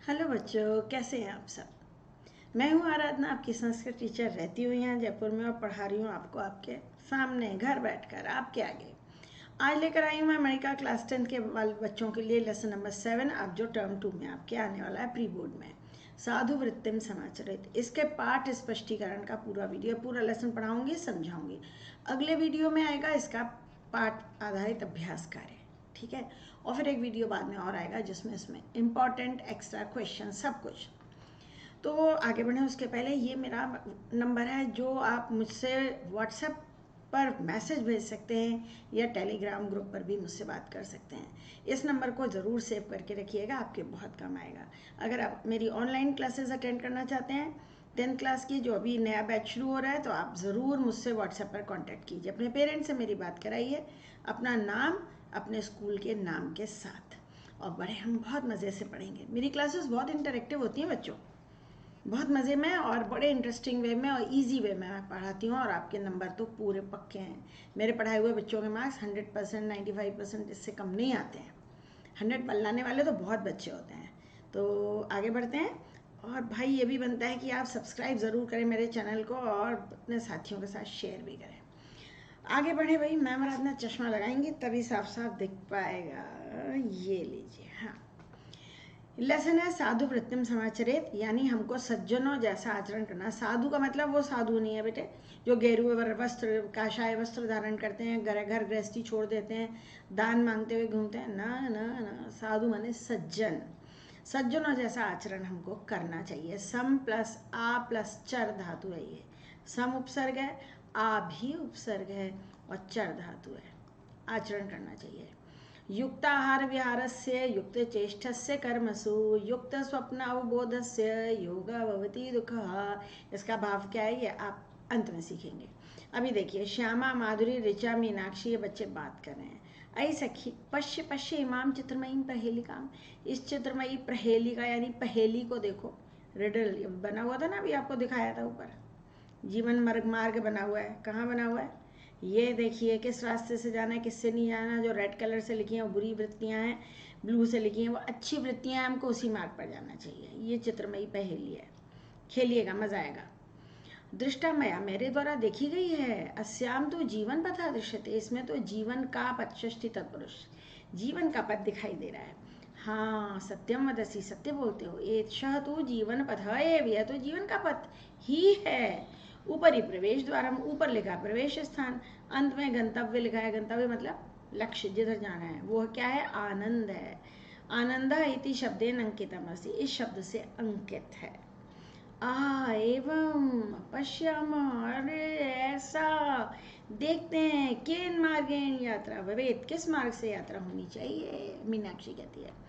Hello बच्चों, कैसे हैं आप सब। मैं हूं आराधना, आपकी संस्कृत टीचर। रहती हूँ यहाँ जयपुर में और पढ़ा रही हूँ आपको आपके सामने घर बैठकर आपके आगे। आज लेकर आई हूँ मैं अमेरिका क्लास 10 के वाले बच्चों के लिए लेसन नंबर 7, अब जो टर्म 2 में आपके आने वाला है प्री बोर्ड में। साधु वृत्तिम समाचरित, इसके पाठ स्पष्टीकरण का पूरा वीडियो, पूरा लेसन पढ़ाऊंगी, समझाऊंगी। अगले वीडियो में आएगा इसका पाठ आधारित अभ्यास कार्य, ठीक है। और फिर एक वीडियो बाद में और आएगा जिसमें इसमें इम्पॉर्टेंट एक्स्ट्रा क्वेश्चन सब कुछ। तो आगे बढ़ें उसके पहले ये मेरा नंबर है जो आप मुझसे व्हाट्सएप पर मैसेज भेज सकते हैं या टेलीग्राम ग्रुप पर भी मुझसे बात कर सकते हैं। इस नंबर को ज़रूर सेव करके रखिएगा, आपके बहुत काम आएगा। अगर आप मेरी ऑनलाइन क्लासेस अटेंड करना चाहते हैं 10th क्लास की, जो अभी नया बैच शुरू हो रहा है, तो आप ज़रूर मुझसे व्हाट्सएप पर कांटेक्ट कीजिए। अपने पेरेंट्स से मेरी बात कराइए, अपना नाम अपने स्कूल के नाम के साथ, और बड़े हम बहुत मज़े से पढ़ेंगे। मेरी क्लासेस बहुत इंटरेक्टिव होती हैं बच्चों, बहुत मज़े में और बड़े इंटरेस्टिंग वे में और इजी वे में मैं पढ़ाती हूँ, और आपके नंबर तो पूरे पक्के हैं। मेरे पढ़ाए हुए बच्चों के मार्क्स 100%, 95%, इससे कम नहीं आते हैं। 100 पर लाने वाले तो बहुत बच्चे होते हैं। तो आगे बढ़ते हैं। और भाई ये भी बनता है कि आप सब्सक्राइब ज़रूर करें मेरे चैनल को और अपने साथियों के साथ शेयर भी करें। आगे बढ़े भाई, मैम आराधना चश्मा लगाएंगी तभी साफ साफ दिख पाएगा। ये लीजिए, हाँ। लेसन है साधु वृत्तिम समाचरित, यानी हमको सज्जनों जैसा आचरण करना। साधु का मतलब वो साधु नहीं है बेटे जो गेरुए वस्त्र, काशाय वस्त्र धारण करते हैं, घर घर गृहस्थी छोड़ देते हैं, दान मांगते हुए घूमते हैं। ना ना ना, साधु माने सज्जन। सज्जनों जैसा आचरण हमको करना चाहिए। सम प्लस आ प्लस चर धातु है ये। सम उपसर्ग है, आ भी उपसर्ग है, और चर धातु है। आचरण करना चाहिए। युक्ताहार विहारस्य युक्त चेष्टस्य कर्मसु युक्त स्वप्न अवबोधस्य योगा भवति दुःखः। इसका भाव क्या है ये आप अंत में सीखेंगे। अभी देखिए, श्यामा, माधुरी, ऋचा, मीनाक्षी, ये बच्चे बात कर रहे हैं। ऐ सखी पश्य पश्य इमाम चित्रमयी पहेलिकाम। इस चित्रमयी पहेलिका यानी पहेली को देखो। रिडल बना हुआ था ना, अभी आपको दिखाया था ऊपर। जीवन मार्ग बना हुआ है। कहाँ बना हुआ है ये देखिए, किस रास्ते से जाना है, किससे नहीं जाना। जो रेड कलर से लिखी हैं वो बुरी वृत्तियां हैं, ब्लू से लिखी हैं वो अच्छी वृत्तियां हैं। हमको उसी मार्ग पर जाना चाहिए। ये चित्रमयी पहेली है, खेलिएगा, मजा आएगा। दृष्टा मया, मेरे द्वारा देखी गई है। अस्याम तो जीवन पथा दृश्यते, इसमें तो जीवन का पथ, षष्ठी तत्पुरुष, जीवन का पथ दिखाई दे रहा है। हाँ, सत्यम वदसी, सत्य बोलते हो। एषः तो जीवन पथ एव, यह तो जीवन का पथ ही है। ऊपरी प्रवेश द्वार, ऊपर लिखा प्रवेश स्थान, अंत में गंतव्य लिखा है। गंतव्य मतलब लक्ष्य, जिधर जाना है। वो क्या है? आनंद है। आनंद इति शब्देन अंकितम अस्ति, इस शब्द से अंकित है। एवं पश्याम, अरे ऐसा, देखते हैं। केन मार्गेण यात्रा भवेत्, किस मार्ग से यात्रा होनी चाहिए? मीनाक्षी कहती है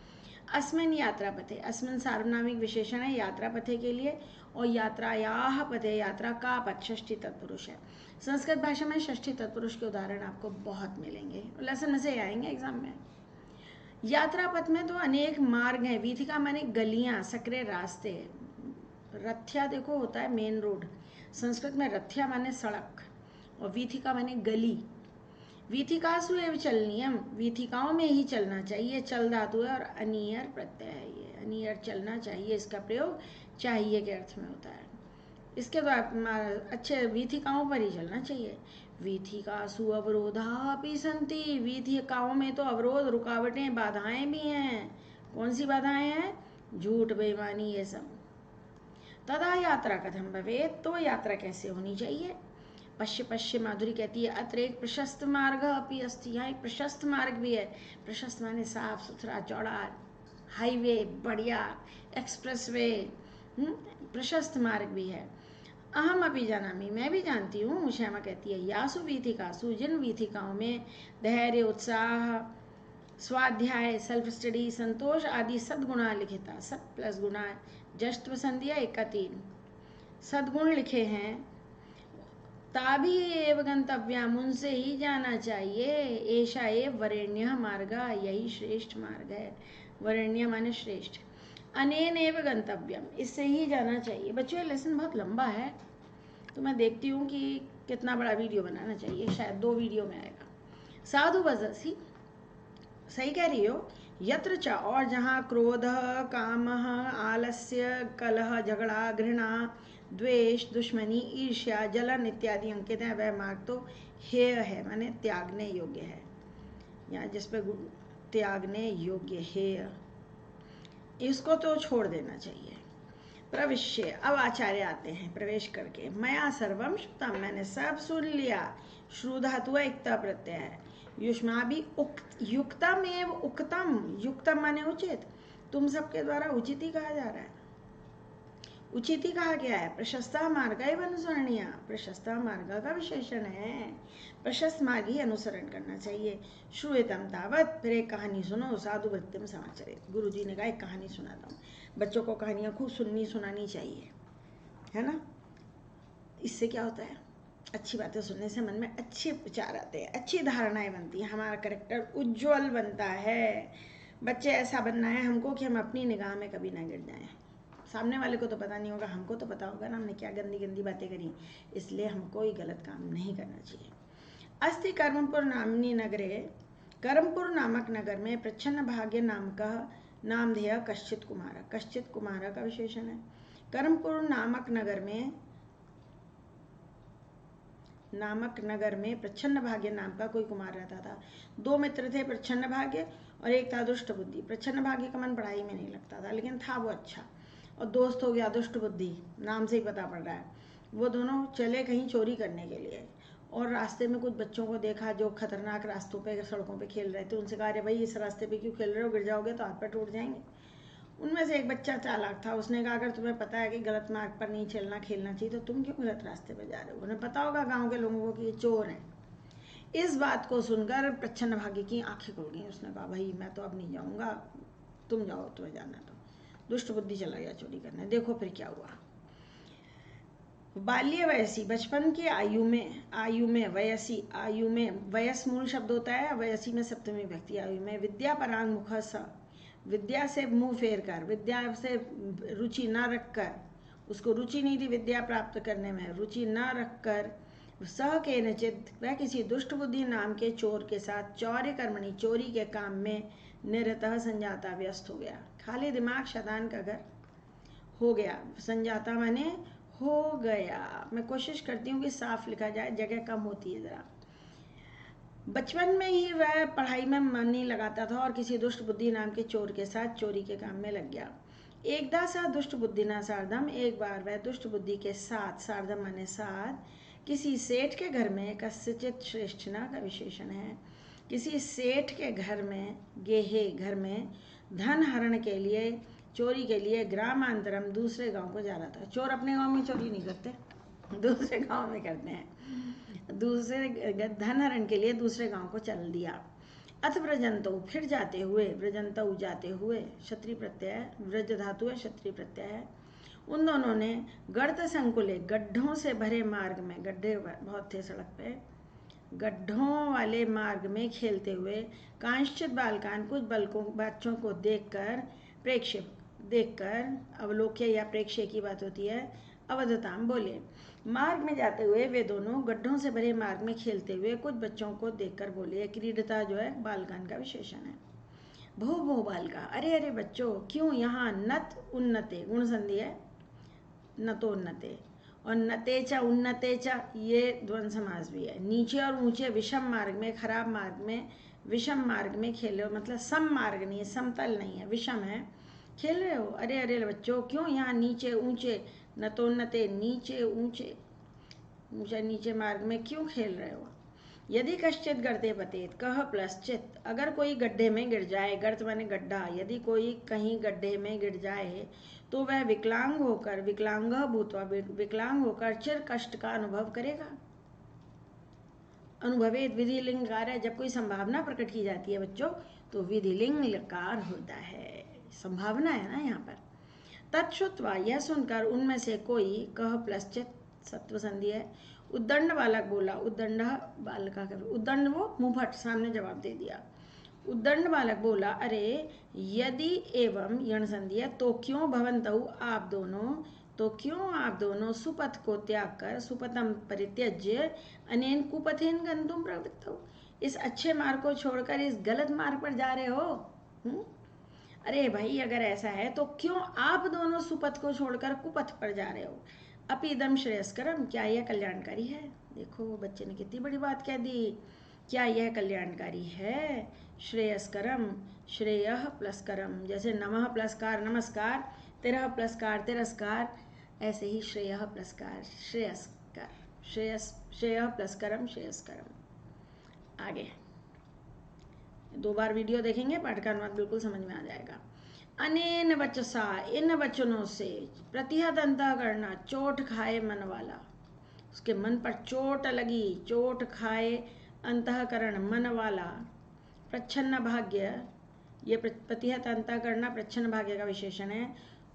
अस्मिन यात्रा पथे। अस्मिन सार्वनामिक विशेषण है यात्रा पथे के लिए, और यात्रायाः पथे, यात्रा का पथ षष्ठी तत्पुरुष है। संस्कृत भाषा में षष्ठी तत्पुरुष के उदाहरण आपको बहुत मिलेंगे, लेसन में से आएंगे एग्जाम में। यात्रा पथ में तो अनेक मार्ग हैं। वीथिका माने गलियां, सकरे रास्ते। रथ्या देखो होता है मेन रोड, संस्कृत में रथ्या माने सड़क, और वीथिका माने गली। वीथिकासु एव चलनियम, वीथिकाओं में ही चलना चाहिए। चल धातु है और अनियर प्रत्यय है। ये अनियर, चलना चाहिए, इसका प्रयोग चाहिए के अर्थ में होता है। इसके तो अच्छे वीथिकाओं पर ही चलना चाहिए। वीथिकासु अवरोधापि सन्ति, वीथिकाओं में तो अवरोध, रुकावटें, बाधाएं भी हैं। कौन सी बाधाएं हैं? झूठ, बेईमानी, ये सब। तदा यात्रा कथम भवेत्, तो यात्रा कैसे होनी चाहिए? पश्य पश्य, माधुरी कहती है अत्र एक प्रशस्त मार्ग अपि अस्ति, यहाँ एक प्रशस्त मार्ग भी है। प्रशस्त माने साफ सुथरा, चौड़ा, हाईवे, बढ़िया, एक्सप्रेस वे, प्रशस्त मार्ग भी है। अहम अपि जानामि, मैं भी जानती हूँ, श्यामा कहती है। यासु वीथिकासु, जिन वीथिकाओं में धैर्य, उत्साह, स्वाध्याय, सेल्फ स्टडी, संतोष आदि सद्गुणा लिखिता, सत प्लस गुणा, जश्त्व संध्या 1 सद्गुण लिखे हैं। ताभी एव गंतव्याम, उनसे ही जाना चाहिए। ऐशा एव वरेण्य मार्ग, यही श्रेष्ठ मार्ग है। वरेण्य माने श्रेष्ठ। अनेन एव गंतव्यम, इससे ही जाना चाहिए। बच्चों ये लेसन बहुत लंबा है, तो मैं देखती हूँ कि कितना बड़ा वीडियो बनाना चाहिए। शायद 2 वीडियो में आएगा। साधु वजसी, सही कह रही हो। यत्र च, और जहाँ क्रोध, काम, आलस्य, कलह, झगड़ा, घृणा, द्वेष, दुश्मनी, ईर्ष्या, जलन इत्यादि अंकित है, वह मार्ग तो हेय है, माने त्यागने योग्य है। यहाँ जिस पे त्यागने योग्य, हेय, इसको तो छोड़ देना चाहिए। प्रविश्य, अब आचार्य आते हैं प्रवेश करके। मया सर्वम श्रुतम, मैंने सब सुन लिया। श्रु धातु एकता प्रत्यय है। युष्माभि युक्तम एव उक्तम, युक्तम माने उचित, तुम सबके द्वारा उचित ही कहा जा रहा है। उचित ही कहा गया है। प्रशस्ता मार्ग एव अनुसरणीय, प्रशस्ता मार्ग का विशेषण है, प्रशस्त मार्ग ही अनुसरण करना चाहिए। श्रूयतम तावत, फिर एक कहानी सुनो। साधु वृत्तिम समाचरित, गुरु जी ने कहा एक कहानी सुनाता हूँ। बच्चों को कहानियाँ खूब सुनानी चाहिए, है ना। इससे क्या होता है, अच्छी बातें सुनने से मन में अच्छे विचार आते हैं, अच्छी धारणाएं बनती हैं, हमारा कैरेक्टर उज्जवल बनता है। बच्चे ऐसा बनना है हमको कि हम अपनी निगाह में कभी ना गिर जाएं। सामने वाले को तो पता नहीं होगा, हमको तो पता होगा ना हमने क्या गंदी गंदी बातें करी, इसलिए हमको कोई गलत काम नहीं करना चाहिए। अस्ति कर्मपुर नामनी नगरे, कर्मपुर नामक नगर में प्रच्छन्न भाग्य नाम का नामधेय कश्चित कुमार, कश्चित कुमार का विशेषण है। कर्मपुर नामक नगर में प्रच्छन्न भाग्य नाम का कोई कुमार रहता था। दो मित्र थे, प्रच्छन्न भाग्य और एक था दुष्ट बुद्धि। प्रच्छन्न भाग्य का मन पढ़ाई में नहीं लगता था, लेकिन था वो अच्छा, और दोस्त हो गया दुष्ट बुद्धि, नाम से ही पता पड़ रहा है। वो दोनों चले कहीं चोरी करने के लिए, और रास्ते में कुछ बच्चों को देखा जो खतरनाक रास्तों पे, सड़कों पे खेल रहे थे। उनसे कहा, अरे भाई इस रास्ते पे क्यों खेल रहे हो, गिर जाओगे तो हाथ पैर टूट जाएंगे। उनमें से एक बच्चा चालाक था, उसने कहा अगर तुम्हें पता है कि गलत मार्ग पर नहीं खेलना चाहिए तो तुम क्यों गलत रास्ते पर जा रहे हो, उन्हें पता होगा गाँव के लोगों को कि ये चोर हैं। इस बात को सुनकर प्रच्छन्न भाग्य की आंखें खुल गई। उसने कहा भाई मैं तो अब नहीं जाऊँगा, तुम जाओ, तुम्हें जाना तो। दुष्ट बुद्धि चला गया चोरी करने। देखो फिर क्या हुआ। बाल्य वयसी, बचपन की आयु में वयसी, आयु में वयस मूल शब्द होता है, वयसी में सप्तमी व्यक्ति। आयु में विद्या परांग मुख स, विद्या से मुंह फेर कर, विद्या से रुचि न रख कर, उसको रुचि नहीं थी विद्या प्राप्त करने में, रुचि न रख कर, सह केनचित, वह किसी दुष्ट बुद्धि नाम के चोर के साथ चौर्य कर्मणि, चोरी के काम में निरतः संजाता, व्यस्त हो गया। खाली दिमाग शैतान का घर हो गया। संजाता माने हो गया। मैं कोशिश करती हूँ कि साफ लिखा जाए, जगह कम होती है ज़रा। बचपन में ही वह पढ़ाई में मन नहीं लगाता था और किसी दुष्ट बुद्धि नाम के चोर के साथ चोरी के काम में लग गया। एकदा सा दुष्ट बुद्धि ना सार्धम, एक बार वह दुष्ट बुद्धि के साथ, सार्धम माने साथ, किसी सेठ के घर में, कस्यचित श्रेष्ठना का विशेषण है, किसी सेठ के घर में, गेहे घर में, धन हरण के लिए, चोरी के लिए, ग्रामांतरम, दूसरे गांव को जा रहा था। चोर अपने गांव में चोरी नहीं करते, दूसरे गांव में करते हैं। दूसरे धन हरण के लिए दूसरे गांव को चल दिया। अथ व्रजंतौ, फिर जाते हुए, व्रजंतौ जाते हुए, क्षत्रिय प्रत्यय, व्रज धातु है, क्षत्रिय प्रत्यय है। उन दोनों ने गर्त संकुले, गड्ढों से भरे मार्ग में, गड्ढे बहुत थे सड़क पे, गड्ढों वाले मार्ग में खेलते हुए, कांश्चित बालकान, कुछ बच्चों को देखकर अवलोक्य या प्रेक्ष्य की बात होती है, अवधताम बोले। मार्ग में जाते हुए वे दोनों गड्ढों से भरे मार्ग में खेलते हुए कुछ बच्चों को देखकर बोले। क्रीडता जो है बालकान का विशेषण है। भो भो बालका, अरे अरे बच्चों, क्यों यहाँ नत उन्नते, गुण संधि है, नतोन्नते, और नतेचा उन्नतेचा ये द्वंद्व समास भी है। नीचे और ऊंचे विषम मार्ग में, खराब मार्ग में, विषम मार्ग में खेले हो, मतलब सम मार्ग नहीं है, समतल नहीं है, विषम है, खेल रहे हो। अरे अरे बच्चों, क्यों यहाँ नीचे ऊंचे, नतोन्नते नीचे ऊंचे, ऊंचे नीचे मार्ग में क्यों खेल रहे हो। यदि कश्चित गर्ते पतेत, कह प्लश्चित, अगर कोई गड्ढे में गिर जाए, गर्त माने गड्ढा, यदि कोई कहीं गड्ढे में गिर जाए तो वह विकलांग होकर चिर कष्ट का अनुभव करेगा। अनुभवेद विधिलिंग कार है, जब कोई संभावना प्रकट की जाती है बच्चों तो विधिलिंग लकार होता है, संभावना है ना यहाँ पर। तत्श्रुत्वा, यह सुनकर उनमें से कोई, कह प्लश्चित सत्व संधि है, उद्दंड बालक बोला, उद्दंड बालका का, उद्दंड वो मुंहफट, सामने जवाब दे दिया। उद्दंड बालक बोला, अरे यदि एवं यण संधि है, तो क्यों भवन्तौ, आप दोनों, तो क्यों आप दोनों सुपथ को त्याग कर, सुपथम परित्यज्य अनेन कुपथेन गंतुम प्रवृत्तौ, इस अच्छे मार्ग को छोड़कर इस गलत मार्ग पर जा रहे हो। अरे भाई, अगर ऐसा है तो क्यों आप दोनों सुपथ को छोड़कर कुपथ पर जा रहे हो? अपीदम श्रेयस्करम, क्या यह कल्याणकारी है? देखो बच्चे ने कितनी बड़ी बात कह दी, क्या यह कल्याणकारी है? श्रेयस्करम, श्रेय प्लस करम, जैसे नमः प्लस कार नमस्कार, तेरह प्लस कार तिरस्कार, ऐसे ही श्रेय प्लस कार श्रेयस्कर, श्रेय प्लस करम श्रेयस्करम। आगे 2 बार वीडियो देखेंगे, पाठ का अनुवाद बिल्कुल समझ में आ जाएगा। अनेन वचसा, इन वचनों से, प्रतिहत अंतःकरण, चोट खाए मन वाला, उसके मन पर चोट लगी, चोट खाए अंतःकरण मन वाला, प्रच्छन्न भाग्य, ये प्रतिहत अंतःकरण प्रच्छन्न भाग्य का विशेषण है।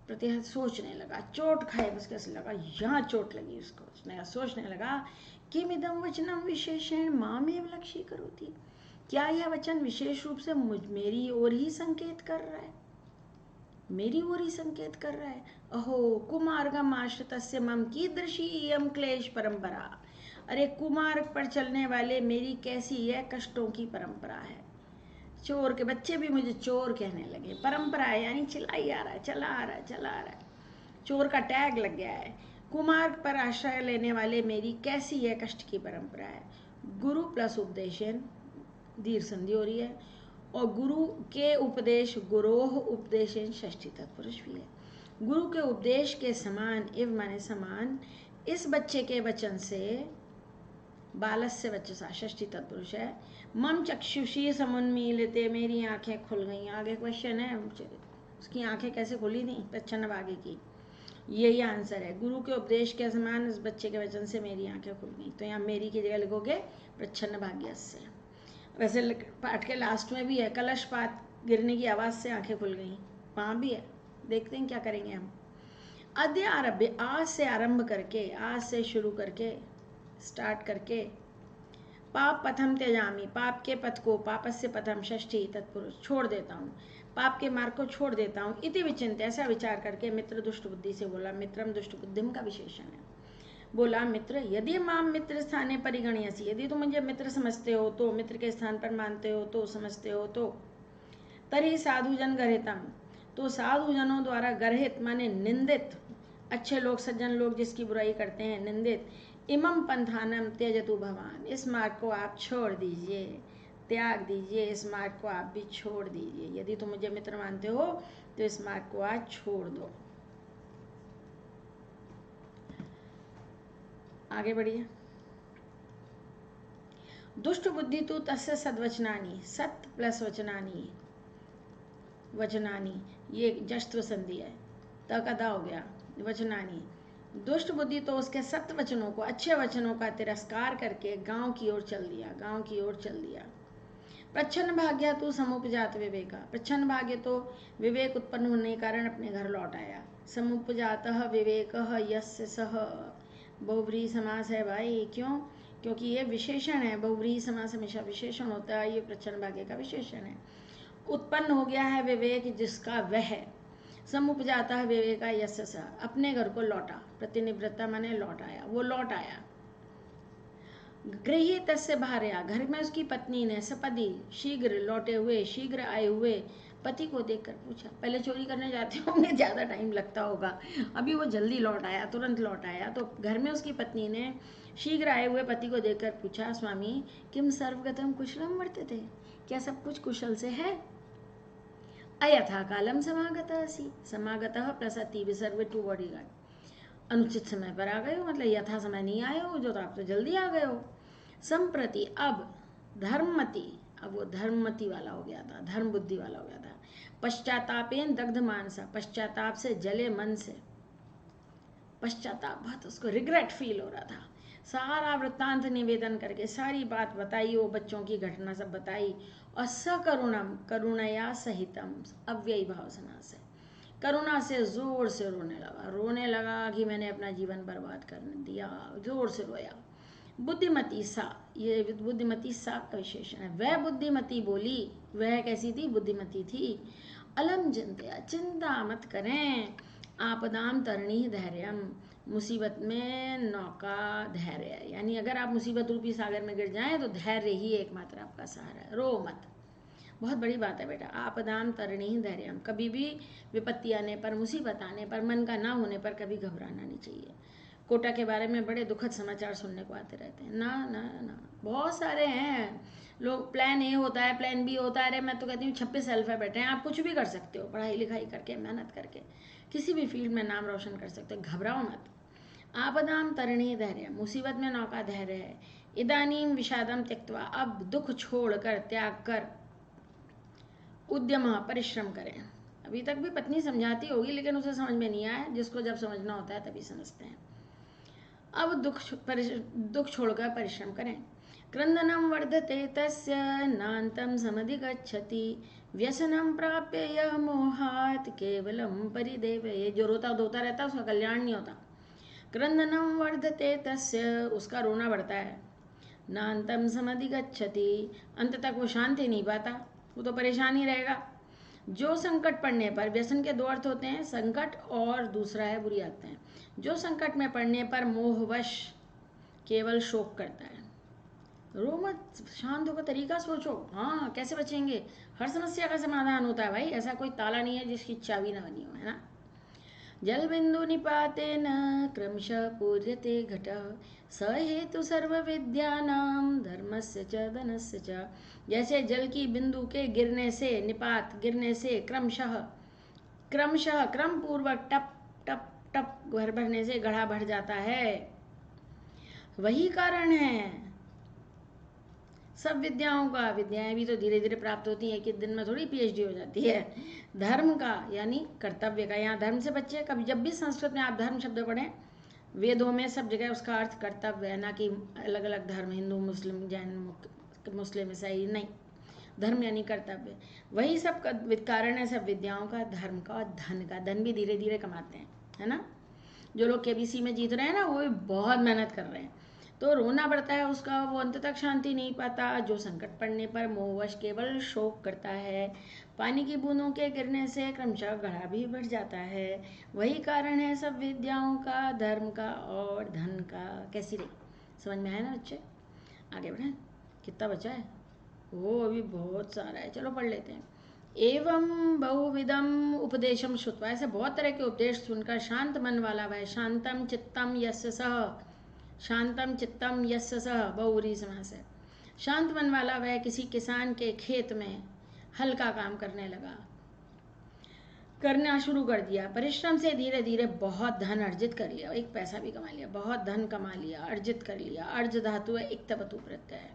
प्रतिहत सोचने लगा, चोट खाए, बस कैसे लगा, यहाँ चोट लगी उसको, उसने सोचने लगा कि मिदम वचनम विशेषण मामेव लक्ष्य करोति, क्या यह वचन विशेष रूप से मेरी ओर ही संकेत कर रहा है, मेरी ओर ही संकेत कर रहा है। अहो कुमार्गम आश्रितस्य मम कीदृशी इयं क्लेश परंपरा, अरे कुमार्ग पर चलने वाले मेरी कैसी यह कष्टों की परंपरा है। चोर के बच्चे भी मुझे चोर कहने लगे, परंपरा है यानी चलाई आ रहा है, चला आ रहा है, चला आ रहा है, चोर का टैग लग गया है। कुमार्ग पर आश्रय लेने वाले मेरी कैसी यह कष्ट की परंपरा है। गुरु प्लस उपदेशन, दीर्घ संधि हो रही है, और गुरु के उपदेश, गुरोह उपदेशन षष्ठी तत्पुरुष भी है। गुरु के उपदेश के समान, इव माने समान, इस बच्चे के वचन से, बालस्य वचसा षष्ठी तत्पुरुष है, मम चक्षुषी समुन्मीलिते, मेरी आंखें खुल गई। आगे क्वेश्चन है, उसकी आंखें कैसे खुली थी? प्रच्छन्न भाग्य की, यही आंसर है। गुरु के उपदेश के समान इस बच्चे के वचन से मेरी आंखें खुल गई, तो यहाँ मेरी की जगह लिखोगे प्रच्छन्न भाग्य से। वैसे पाठ के लास्ट में भी है, कलश पात गिरने की आवाज़ से आंखें खुल गई, वहाँ भी है, देखते हैं क्या करेंगे हम। अद्य आरभ्य, आज से आरंभ करके, आज से शुरू करके, स्टार्ट करके, पाप पथम त्यजामी, पाप के पथ को, पापस्य पथम षष्ठी तत्पुरुष, छोड़ देता हूँ, पाप के मार्ग को छोड़ देता हूँ। इति विचिंत, ऐसा विचार करके मित्र दुष्ट बुद्धि से बोला, मित्रम दुष्ट बुद्धिम का विशेषण है। बोला मित्र, यदि माम मित्र स्थाने परिगणयसी, यदि तुम मुझे मित्र समझते हो तो, मित्र के स्थान पर मानते हो तो, समझते हो तो, तरी साधुजन गर्हितम, तो साधुजनों द्वारा गर्हित माने निंदित, अच्छे लोग सज्जन लोग जिसकी बुराई करते हैं, निंदित, इमम पंथानम त्यजतु भवान, इस मार्ग को आप छोड़ दीजिए, त्याग दीजिए, इस मार्ग को आप भी छोड़ दीजिए। यदि तुम मुझे मित्र मानते हो तो इस मार्ग को आज छोड़ दो। आगे बढ़िए। दुष्ट बुद्धि तो तस्य सद्वचनानी, सत प्लस वचनानी, वचनानी ये जस्त्व संधि है, तकदा हो गया, वचनानी। दुष्ट बुद्धि तो उसके सत्य वचनों को, अच्छे वचनों का तिरस्कार करके गांव की ओर चल दिया, गांव की ओर चल दिया। प्रच्छन्न भाग्य तो समुपजात विवेका, प्रच्छन्न भाग्य तो विवेक उत्पन्न होने के कारण अपने घर लौट आया। समुपजातः विवेकः यस्य सः, बहुव्रीहि समास है भाई, क्यों? क्योंकि ये विशेषण है, बहुव्रीहि समास हमेशा विशेषण होता है, ये प्रच्छन्न भाग्य का विशेषण है। उत्पन्न हो गया है विवेक जिसका वह, समुपजाता है विवेका यस्य सः, अपने घर को लौटा, प्रतिनिवृत्ता माने लौट आया, वो लौट आया। गृही तस्य भार्या, घर में उसकी पत्नी ने, सपदी शीघ्र लौटे हुए, शीघ्र आए हुए पति को देखकर पूछा, पहले चोरी करने जाते होंगे, ज़्यादा टाइम लगता होगा, अभी वो जल्दी लौट आया, तुरंत लौट आया, तो घर में उसकी पत्नी ने शीघ्र आए हुए पति को देखकर पूछा, स्वामी किम सर्वगतम कुशलम वर्तते, क्या सब कुछ कुशल से है? अयथा कालम समागतः असि, समागतः प्लस अति विसर्ग टू बॉडीगार्ड, अनुचित समय पर आ गए हो, मतलब यथा समय नहीं आए हो, जो तो आप तो जल्दी आ गए हो। संप्रति, अब धर्ममति, अब वो धर्ममति वाला हो गया था, धर्म बुद्धि वाला हो गया था। पश्चातापेन दग्ध मानसा, पश्चाताप से जले मन से, पश्चाताप बहुत उसको रिग्रेट फील हो रहा था। सारा वृत्तांत निवेदन करके सारी बात बताई, वो बच्चों की घटना सब बताई, और सकरुणम, करुणया सहितम, अव्ययी भाव समास है, करुणा से जोर से रोने लगा कि मैंने अपना जीवन बर्बाद कर दिया, जोर से रोया। बुद्धिमती सा, ये बुद्धिमती सा का विशेषण है। वह बुद्धिमती बोली, वह कैसी थी? बुद्धिमती थी। अलम चिंतया, चिंता मत करें, आपदाम तरणी धैर्यम, मुसीबत में नौका धैर्य है, यानी अगर आप मुसीबत रूपी सागर में गिर जाएं तो धैर्य ही एकमात्र आपका सहारा है, रो मत। बहुत बड़ी बात है बेटा। आपदाम तरणीह धैर्यम, कभी भी विपत्ति आने पर, मुसीबत आने पर, मन का ना होने पर कभी घबराना नहीं चाहिए। कोटा के बारे में बड़े दुखद समाचार सुनने को आते रहते हैं। ना ना ना, बहुत सारे हैं लोग, प्लान ए होता है, प्लान बी होता है। अरे मैं तो कहती हूँ 26 अल्फाबेट हैं, आप कुछ भी कर सकते हो, पढ़ाई लिखाई करके, मेहनत करके किसी भी फील्ड में नाम रोशन कर सकते हो। घबराओ मत। आपदाम तरणीह धैर्य, मुसीबत में नौका धैर्य है। इदानीम विषादम त्यक्त्वा, अब दुख छोड़कर, त्याग कर, उद्यम, परिश्रम करें। अभी तक भी पत्नी समझाती होगी लेकिन उसे समझ में नहीं आया, जिसको जब समझना होता है तभी समझते हैं। अब दुख छोड़कर परिश्रम करें। क्रंदनम वर्धते तस्य नान्तं समधिगच्छति, व्यसनम प्राप्य यह मोहात केवलम परिदेव। ये जो रोता धोता रहता है उसका कल्याण नहीं होता। क्रंदनम वर्धते तस्य, उसका रोना बढ़ता है। नान्तं समधिगच्छति, अंत तक वो शांति नहीं पाता, वो तो परेशान ही रहेगा। जो संकट पड़ने पर, व्यसन के दो अर्थ होते हैं, संकट और दूसरा है बुरी आदतें। जो संकट में पड़ने पर मोहवश केवल शोक करता है। रो मत, शांत होकर तरीका सोचो। हाँ, कैसे बचेंगे? हर समस्या का समाधान होता है भाई, ऐसा कोई ताला नहीं है जिसकी चाबी ना बनी हो, है ना। जल बिंदु निपातेन क्रमशः पूर्यते घटः, स हेतु सर्व विद्यानाम धर्मस्य च धनस्य च। जैसे जल की बिंदु के गिरने से, निपात गिरने से, क्रमशः क्रमशः क्रम पूर्वक टप टप टप घर भरने से घड़ा भर जाता है, वही कारण है सब विद्याओं का। विद्याएं भी तो धीरे धीरे प्राप्त होती हैं, कि दिन में थोड़ी पीएचडी हो जाती है। धर्म का यानी कर्तव्य का, यहाँ धर्म से बच्चे कभी, जब भी संस्कृत में आप धर्म शब्द पढ़ें, वेदों में सब जगह उसका अर्थ कर्तव्य है, ना कि अलग अलग धर्म, हिंदू, मुस्लिम, जैन, मुस्लिम, ईसाई, नहीं। धर्म यानी कर्तव्य, वही सब कारण है सब विद्याओं का, धर्म का और धन का। धन भी धीरे धीरे कमाते हैं, है ना। जो लोग केबीसी में जीत रहे हैं ना, वो भी बहुत मेहनत कर रहे हैं। तो रोना पड़ता है उसका, वो अंत तक शांति नहीं पाता। जो संकट पड़ने पर मोहवश केवल शोक करता है। पानी की बूंदों के गिरने से क्रमशः घड़ा भी बढ़ जाता है, वही कारण है सब विद्याओं का, धर्म का और धन का। कैसी रही, समझ में आया ना बच्चे? आगे बढ़े, कितना बचा है? वो अभी बहुत सारा है, चलो पढ़ लेते हैं। एवं बहुविधम उपदेशम श्रुत्वा, ऐसे बहुत तरह के उपदेश सुनकर शांत मन वाला वह, शांतम चित्तम यस्य सह, शांतम चित्तम यस्य सह बहुरी समास है। शांत मन वाला वह किसी किसान के खेत में हल का काम करना शुरू कर दिया। परिश्रम से धीरे धीरे बहुत धन अर्जित कर लिया, एक पैसा भी कमा लिया, बहुत धन कमा लिया, अर्जित कर लिया। अर्ज धातु है, इक्तवतु प्रत्यय है।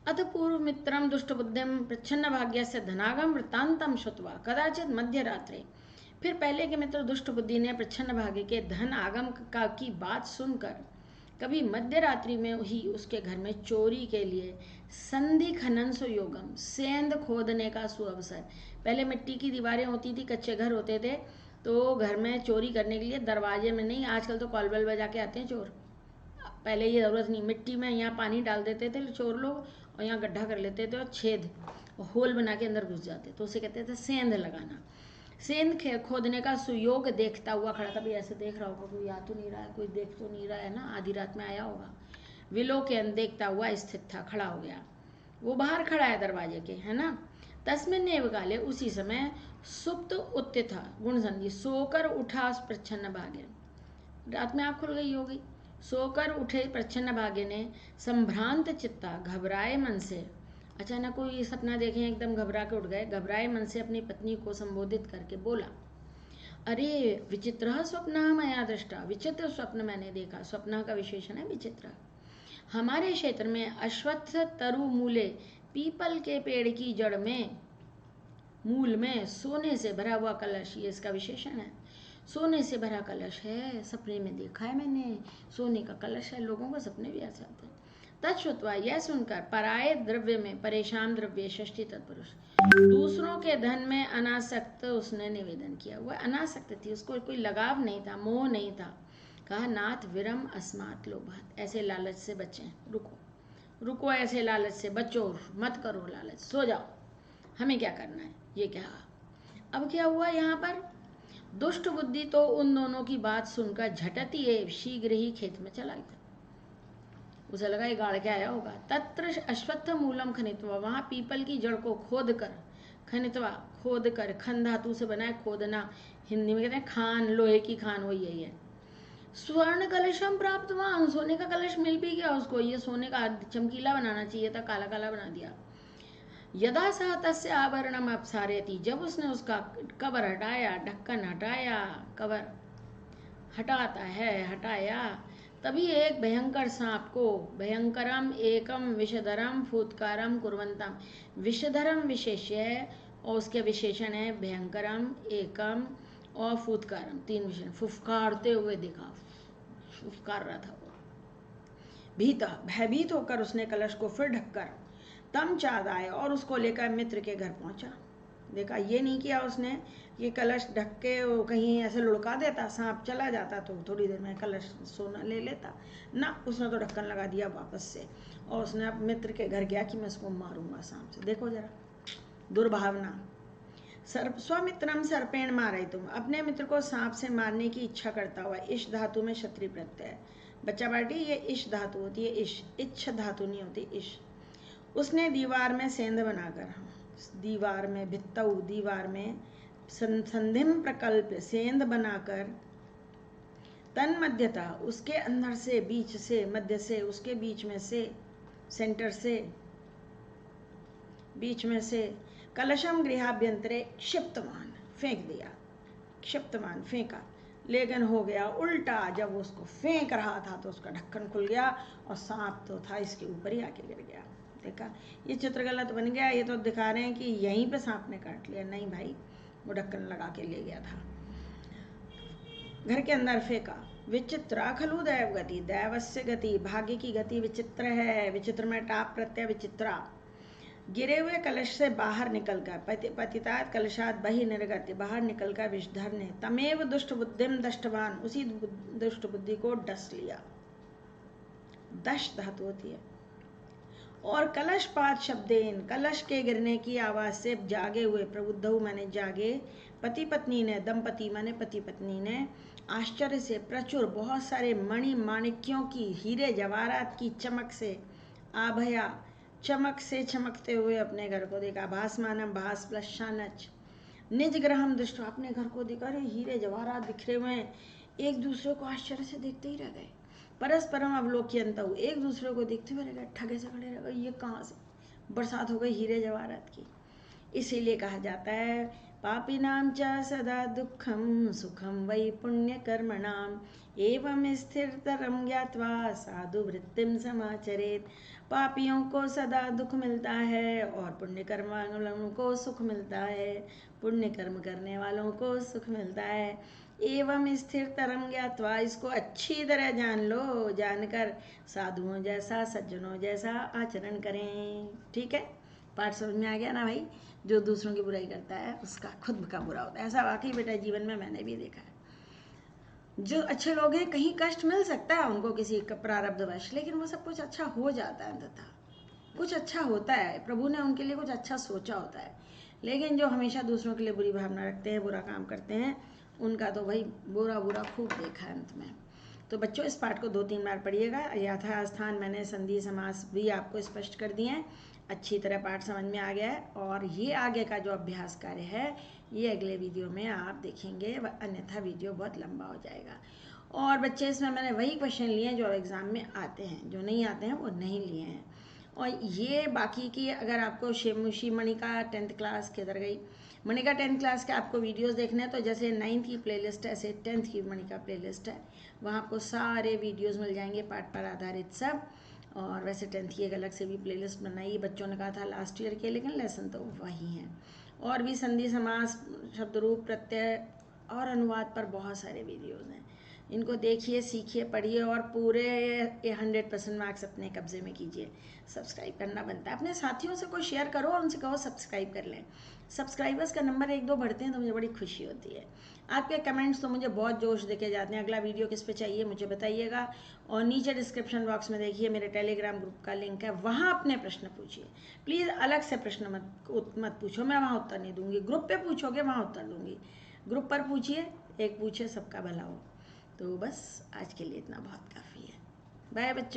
अथ पूर्व मित्रम दुष्ट बुद्धिम प्रच्छन्न भाग्य से धनागम वृत्तांतम श्रुत्वा कदाचित मध्य रात्रे, फिर पहले के मित्र दुष्ट बुद्धि ने प्रच्छन्न भाग्य के धन आगम का की बात सुनकर कभी मध्य रात्रि में ही उसके घर में चोरी के लिए संधि खनन सुयोगम, सेंध खोदने का सुअवसर। पहले मिट्टी की दीवारें होती थी, कच्चे घर होते थे, तो घर में चोरी करने के लिए दरवाजे में नहीं, आजकल तो कॉलबेल बजा के आते हैं चोर। पहले ये ज़रूरत नहीं, मिट्टी में यहाँ पानी डाल देते थे चोर लोग, और यहाँ गड्ढा कर लेते थे और छेद होल बना के अंदर घुस जाते, तो उसे कहते थे सेंध लगाना। सेंध खोदने का सुयोग देखता हुआ खड़ा, कभी ऐसे देख रहा होगा, कोई आ तो नहीं रहा है, कोई देख तो नहीं रहा है ना, आधी रात में आया होगा। विलोकन देखता हुआ स्थित था, खड़ा हो गया। वो बाहर खड़ा है दरवाजे के, है ना। तस्मिन् एव काले, उसी समय, सुप्त उत्थित, गुण संधि, सोकर उठा प्रच्छन्न भाग्य, रात में आँख खुल गई होगी। सोकर उठे प्रच्छन्न भाग्य ने संभ्रांत चित्ता, घबराए मन से, अचानक कोई सपना देखे, एकदम घबरा के उठ गए, घबराए मन से अपनी पत्नी को संबोधित करके बोला, अरे विचित्र स्वप्न मया दृष्टा, विचित्र स्वप्न मैंने देखा। स्वप्न का विशेषण है विचित्र। हमारे क्षेत्र में अश्वत्थ तरु मूले, पीपल के पेड़ की जड़ में, मूल में सोने से भरा हुआ कलश, ये इसका विशेषण है। सोने से भरा कलश है, सपने में देखा है मैंने, सोने का कलश है। लोगों को सपने भी ऐसे आते हैं। तत्श्रुत्वा, यह सुनकर, पराये द्रव्य में परेशान द्रव्य, षष्ठी तत्पुरुष, दूसरों के धन में अनासक्त उसने निवेदन किया। वह अनासक्त थी, उसको कोई लगाव नहीं था, मोह नहीं था। कहा, नाथ विरम अस्मात् लोभात्, ऐसे लालच से बचें, रुको रुको, ऐसे लालच से बचो, मत करो लालच, सो जाओ, हमें क्या करना है, ये क्या। अब क्या हुआ यहाँ पर? दुष्ट बुद्धि तो उन दोनों की बात सुनकर झटती है, शीघ्र ही खेत में चला गया। उसे लगा ये गाड़ के आया होगा। तत्र अश्वत्थ मूलम खनित्वा, वहां पीपल की जड़ को खोद कर खनित्वा खोद कर, खन धातु से बना है खोदना, हिंदी में कहते हैं खान, लोहे की खान, वही यही है। स्वर्ण कलशम प्राप्तवान, सोने का कलश मिल भी गया उसको, ये सोने का चमकीला बनाना चाहिए था, काला काला बना दिया। यदा सा तस्य आभरणम अपसारयति, जब उसने उसका कवर हटाया, ढक्कन हटाया, कवर हटाता है, हटाया, तभी एक भयंकर सांप को, भयंकरम एकम विषधरम फूतकारम कुर्वंतम, विषधरम विशेष्य है और उसके विशेषण है भयंकरम, एकम और फूतकारम, तीन विशेषण। फुफकारते हुए देखा, फुफकार रहा था वो। भीता, भयभीत होकर उसने कलश को फिर ढककर तम चाँद आए और उसको लेकर मित्र के घर पहुंचा। देखा, ये नहीं किया उसने कि कलश ढक के वो कहीं ऐसे लुढ़का देता, सांप चला जाता तो थोड़ी देर में कलश सोना ले लेता ना, उसने तो ढक्कन लगा दिया वापस से, और उसने अब मित्र के घर गया कि मैं इसको मारूंगा सांप से। देखो जरा दुर्भावना। स्वमित्रम सर्पेण मारे, तुम अपने मित्र को सांप से मारने की इच्छा करता हुआ, इश धातु में क्षत्रिय प्रत्यय है बच्चा पार्टी, ये इश धातु होती है, इश, इच्छ धातु नहीं होती, इश। उसने दीवार में सेंध बनाकर, दीवार में भित्तऊ, दीवार में संधिम प्रकल्प, सेंध बनाकर, तन मध्यता, उसके अंदर से, बीच से, मध्य से, उसके बीच में से, सेंटर से, बीच में से, कलशम गृहाभ्यंतरे क्षिप्तमान, फेंक दिया, क्षिप्तमान फेंका, लेकिन हो गया उल्टा, जब उसको फेंक रहा था तो उसका ढक्कन खुल गया और सांप तो था इसके ऊपर ही आके गिर गया। देखा, ये चित्र गलत बन गया, ये तो दिखा रहे हैं कि यहीं पे सांप ने काट लिया, नहीं भाई, वो ढक्कन लगा के ले गया था। घर के अंदर फेंका। विचित्रा खलु दैव गति, दैवस्य गति, भाग्य की गति विचित्र है, विचित्र में टाप प्रत्यय विचित्रा। गिरे हुए कलश से बाहर निकलकर, पतितात कलशात बहि निर्गत, बाहर निकलकर विषधर ने तमेव दुष्ट बुद्धिम दष्टवान, उसी दुष्ट बुद्धि को डस लिया, दश धातु होती है। और कलश पात शब्देन, कलश के गिरने की आवाज से जागे हुए, प्रबुद्धऊ माने जागे, पति पत्नी ने, दंपति माने पति पत्नी ने, आश्चर्य से, प्रचुर बहुत सारे मणि माणिक्यों की, हीरे जवाहरात की चमक से, आभया चमक से चमकते हुए अपने घर को देखा। भासमानम, भास प्लस शानच, निज ग्रहम दृष्टि, अपने घर को देखा, अरे हीरे जवाहरात बिखरे हुए हैं, एक दूसरे को आश्चर्य से देखते ही रह गए। परस्परम अवलोक्यंत, एक दूसरे को देखते हुए रह गए, ठगे से खड़े रह गए, ये कहाँ से बरसात हो गई हीरे जवाहरात की। इसीलिए कहा जाता है पापिनां च सदा दुःखं सुखं वै पुण्य कर्मणाम एवं स्थिरतरं ज्ञात्वा साधु वृत्तिम समाचरेत। पापियों को सदा दुख मिलता है और पुण्य कर्म वालों को सुख मिलता है, पुण्य कर्म करने वालों को सुख मिलता है। एवं स्थिर तरम ज्ञात्वा, इसको अच्छी तरह जान लो, जानकर साधुओं जैसा, सज्जनों जैसा आचरण करें। ठीक है, पाठ समझ में आ गया ना भाई? जो दूसरों की बुराई करता है उसका खुद का बुरा होता है, ऐसा वाकई बेटा जीवन में मैंने भी देखा है। जो अच्छे लोग हैं, कहीं कष्ट मिल सकता है उनको किसी प्रारब्धवश, लेकिन वो सब कुछ अच्छा हो जाता है, अंततः कुछ अच्छा होता है, प्रभु ने उनके लिए कुछ अच्छा सोचा होता है। लेकिन जो हमेशा दूसरों के लिए बुरी भावना रखते हैं, बुरा काम करते हैं, उनका तो भाई बुरा बुरा खूब देखा है अंत में। तो बच्चों इस पाठ को 2-3 बार पढ़िएगा। यथास्थान मैंने संधि समास भी आपको स्पष्ट कर दिए हैं, अच्छी तरह पाठ समझ में आ गया है। और ये आगे का जो अभ्यास कार्य है ये अगले वीडियो में आप देखेंगे, अन्यथा वीडियो बहुत लंबा हो जाएगा। और बच्चे इसमें मैंने वही क्वेश्चन लिए हैं जो एग्ज़ाम में आते हैं, जो नहीं आते हैं वो नहीं लिए हैं। और ये बाकी की अगर आपको शेमुशी मणिका 10th क्लास किधर गई, मणिका 10th क्लास के आपको वीडियोस देखने हैं तो जैसे 9th की प्लेलिस्ट है ऐसे 10th की मणिका प्लेलिस्ट है, वहाँ आपको सारे वीडियोस मिल जाएंगे पाठ पर आधारित सब। और वैसे 10th की एक अलग से भी प्लेलिस्ट बनाई, बच्चों ने कहा था लास्ट ईयर के, लेकिन लेसन तो वही हैं। और भी संधि समास, शब्दरूप, प्रत्यय और अनुवाद पर बहुत सारे वीडियोज़ हैं, इनको देखिए, सीखिए, पढ़िए और पूरे 100% मार्क्स अपने कब्जे में कीजिए। सब्सक्राइब करना बनता है, अपने साथियों से कोई शेयर करो और उनसे कहो सब्सक्राइब कर लें। सब्सक्राइबर्स का नंबर 1-2 बढ़ते हैं तो मुझे बड़ी खुशी होती है। आपके कमेंट्स तो मुझे बहुत जोश देके जाते हैं। अगला वीडियो किस पे चाहिए मुझे बताइएगा। और नीचे डिस्क्रिप्शन बॉक्स में देखिए मेरे टेलीग्राम ग्रुप का लिंक है, वहाँ अपने प्रश्न पूछिए। प्लीज़ अलग से प्रश्न मत पूछो, मैं वहाँ उत्तर नहीं दूंगी। ग्रुप पे पूछोगे वहाँ उत्तर दूंगी, ग्रुप पर पूछिए, एक पूछे सबका भला हो। तो बस आज के लिए इतना बहुत काफ़ी है। बाय बच्चों।